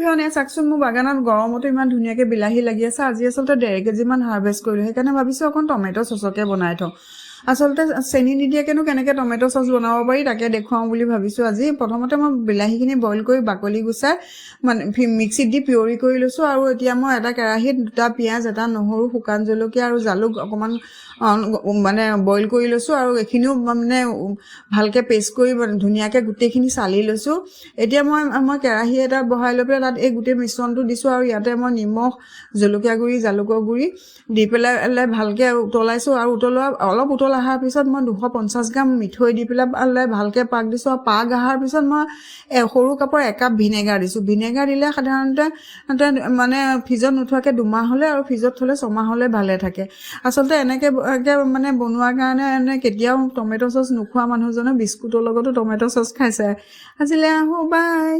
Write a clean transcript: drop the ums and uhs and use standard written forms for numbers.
everyone চাকচোন মোৰ বাগানত গৰমতো ইমান ধুনীয়াকৈ বিলাহী লাগি আছে আজি আচলতে 1.5 কেজিমান হাৰ্ভেষ্ট কৰিলোঁ সেইকাৰণে ভাবিছোঁ অকণ টমেটো চচকে বনাই থওঁ আচলতে চেনি নিদিয়াকেনো কেনেকৈ টমেটো চচ বনাব পাৰি তাকে দেখুৱাওঁ বুলি ভাবিছোঁ আজি প্ৰথমতে মই বিলাহীখিনি বইল কৰি বাকলি গুচাই মানে মিক্সিত দি পিয়ৰি কৰি লৈছোঁ আৰু এতিয়া মই এটা কেৰাহীত 2টা পিঁয়াজ এটা নহৰু শুকান জলকীয়া আৰু জালুক অকণমান মানে বইল কৰি লৈছোঁ আৰু এইখিনিও মানে ভালকৈ পেষ্ট কৰি ধুনীয়াকৈ গোটেইখিনি চালি লৈছোঁ এতিয়া মই কেৰাহী এটা বহাই লৈ পেলাই তাত এই গোটেই মিশ্ৰণটো দিছোঁ আৰু ইয়াতে মই নিমখ জলকীয়া গুড়ি জালুকৰ গুড়ি দি পেলাই ভালকৈ উতলাইছোঁ আৰু অলপ উতল অহাৰ পিছত মই 250 গ্ৰাম মিঠৈ দি পেলাই ভালকৈ পাক দিছোঁ আৰু পাক অহাৰ পিছত মই সৰু কাপৰ 1 কাপ ভিনেগাৰ দিছোঁ ভিনেগাৰ দিলে সাধাৰণতে মানে ফ্ৰিজত নোথোৱাকৈ 2 মাহ হ'লে আৰু ফ্ৰিজত থ'লে 6 মাহ হ'লে ভালে থাকে আচলতে এনেকৈ মানে বনোৱাৰ কাৰণে কেতিয়াও টমেটো চচ নোখোৱা মানুহজনে বিস্কুটৰ লগতো টমেটো চচ খাইছে আজিলৈ আহোঁ বাই